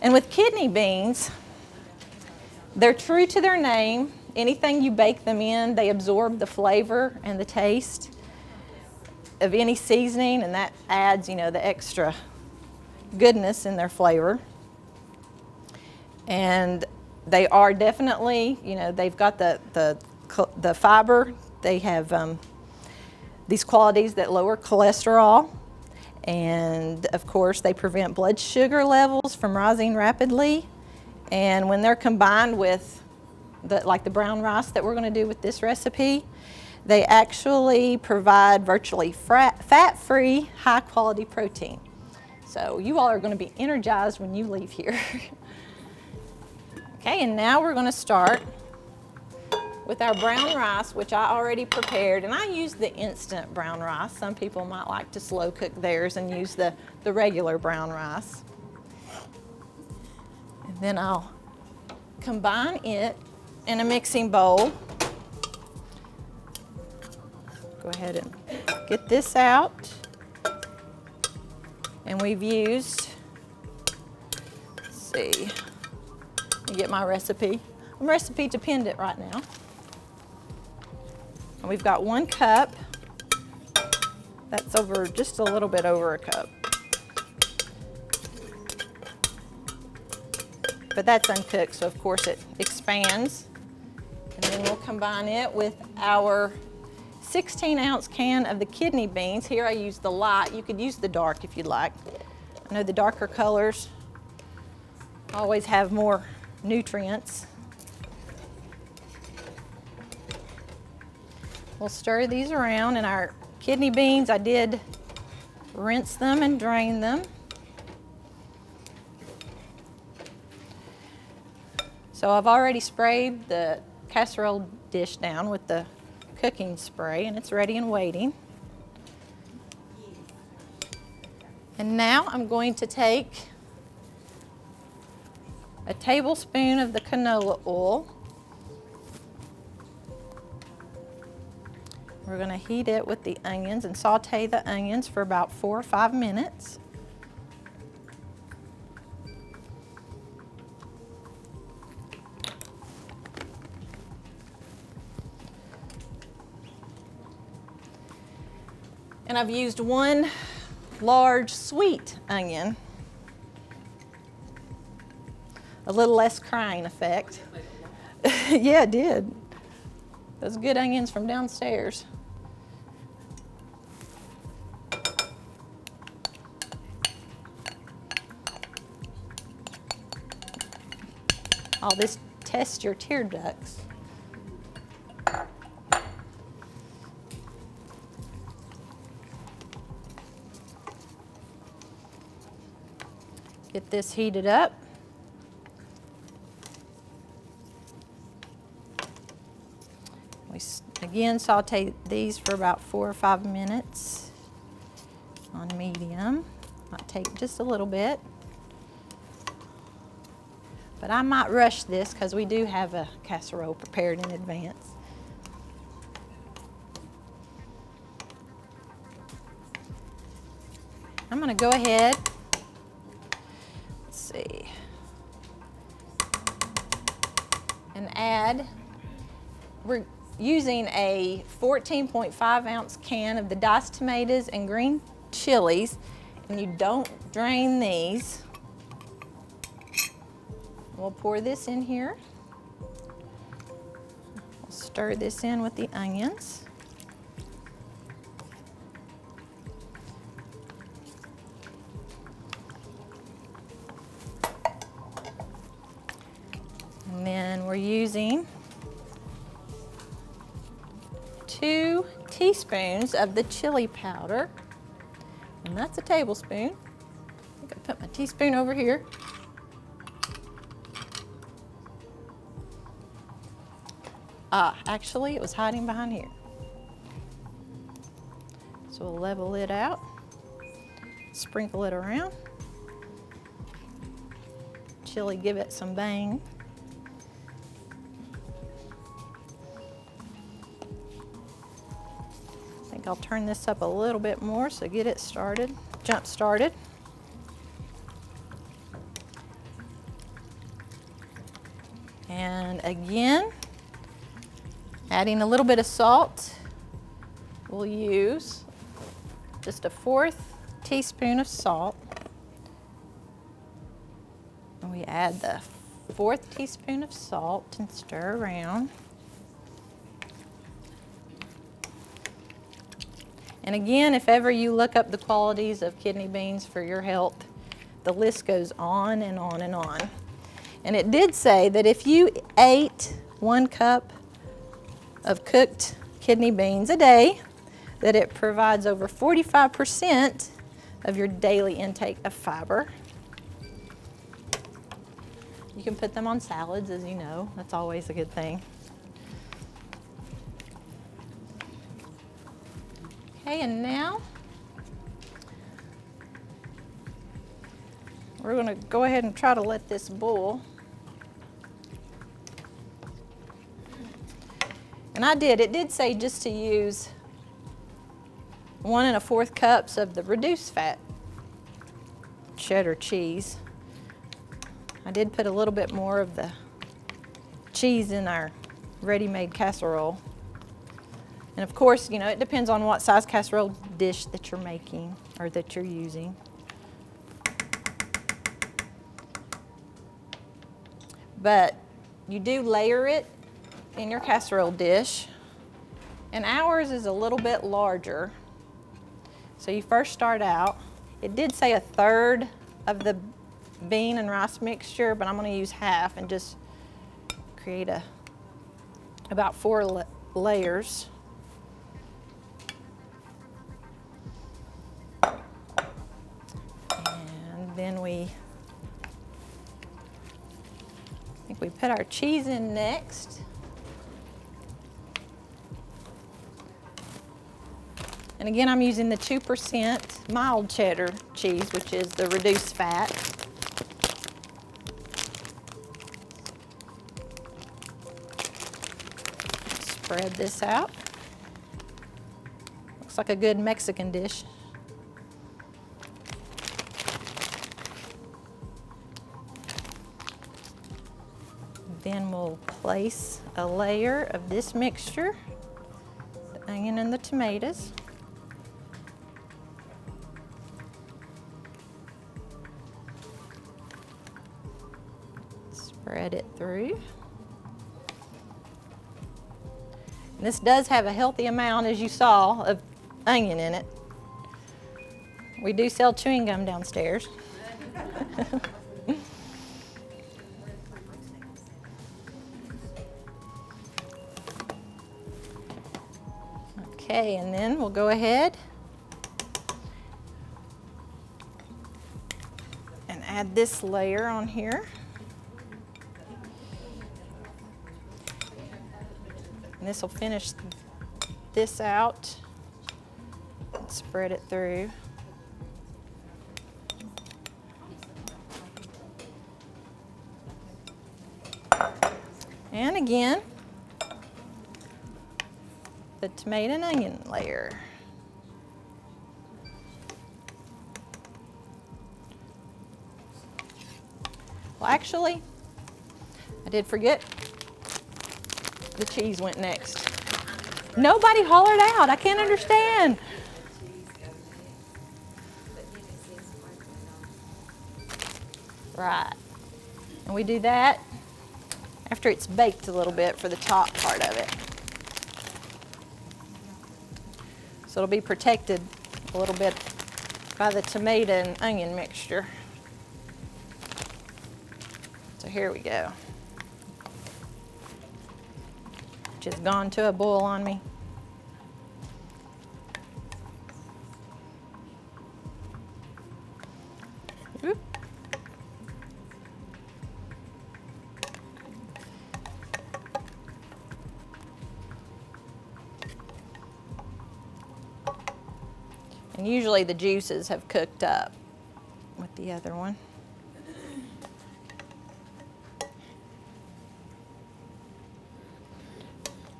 And with kidney beans, they're true to their name. Anything you bake them in, they absorb the flavor and the taste of any seasoning, and that adds, you know, the extra goodness in their flavor. And they are definitely, you know, they've got the fiber. They have these qualities that lower cholesterol, and of course they prevent blood sugar levels from rising rapidly. And when they're combined with like the brown rice that we're going to do with this recipe, they actually provide virtually fat-free, high-quality protein. So you all are going to be energized when you leave here. Okay, and now we're going to start with our brown rice, which I already prepared, and I use the instant brown rice. Some people might like to slow cook theirs and use the regular brown rice. And then I'll combine it in a mixing bowl. Go ahead and get this out. And we've used, let's see, let me get my recipe. I'm recipe dependent right now. And we've got 1 cup. That's over, just a little bit over a cup. But that's uncooked, so of course it expands. And then we'll combine it with our 16-ounce can of the kidney beans. Here I use the light. You could use the dark if you'd like. I know the darker colors always have more nutrients. We'll stir these around, and our kidney beans, I did rinse them and drain them. So I've already sprayed the casserole dish down with the cooking spray, and it's ready and waiting. And now I'm going to take a tablespoon of the canola oil. We're going to heat it with the onions and saute the onions for about 4 or 5 minutes. And I've used 1 large sweet onion. A little less crying effect. Yeah, it did. Those good onions from downstairs. All this tests your tear ducts. Get this heated up. We again saute these for about 4 or 5 minutes on medium. Might take just a little bit. But I might rush this because we do have a casserole prepared in advance. I'm going to go ahead, let's see, and add, we're using a 14.5-ounce can of the diced tomatoes and green chilies, and you don't drain these. We'll pour this in here. We'll stir this in with the onions. And then we're using 2 teaspoons of the chili powder, and that's a tablespoon. I think I put my teaspoon over here. Actually, it was hiding behind here. So we'll level it out, sprinkle it around. Chili, give it some bang. I think I'll turn this up a little bit more so get it started, jump started. again, adding a little bit of salt, we'll use just a 1/4 teaspoon of salt. And we add the 1/4 teaspoon of salt and stir around. And again, if ever you look up the qualities of kidney beans for your health, the list goes on and on and on. And it did say that if you ate 1 cup of cooked kidney beans a day, that it provides over 45% of your daily intake of fiber. You can put them on salads, as you know. That's always a good thing. Okay, and now we're going to go ahead and try to let this boil. And it did say just to use 1 1/4 cups of the reduced fat cheddar cheese. I did put a little bit more of the cheese in our ready-made casserole. And of course, you know, it depends on what size casserole dish that you're making or that you're using. But you do layer it in your casserole dish, and ours is a little bit larger. So you first start out, it did say 1/3 of the bean and rice mixture, but I'm going to use half and just create about 4 layers. And then I think we put our cheese in next. And again, I'm using the 2% mild cheddar cheese, which is the reduced fat. Spread this out. Looks like a good Mexican dish. Then we'll place a layer of this mixture, the onion and the tomatoes. Spread it through. And this does have a healthy amount, as you saw, of onion in it. We do sell chewing gum downstairs. Okay, and then we'll go ahead and add this layer on here. And this will finish this out and spread it through. And again, the tomato and onion layer. Well, actually, I did forget the cheese went next. Nobody hollered out. I can't understand. Right. And we do that after it's baked a little bit for the top part of it. So it'll be protected a little bit by the tomato and onion mixture. So here we go. Which has gone to a boil on me. Oop. And usually the juices have cooked up with the other one.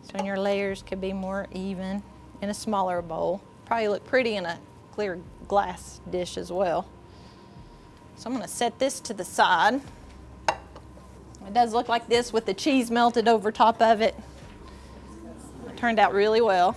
So your layers could be more even in a smaller bowl. Probably look pretty in a clear glass dish as well. So I'm going to set this to the side. It does look like this with the cheese melted over top of it. It turned out really well.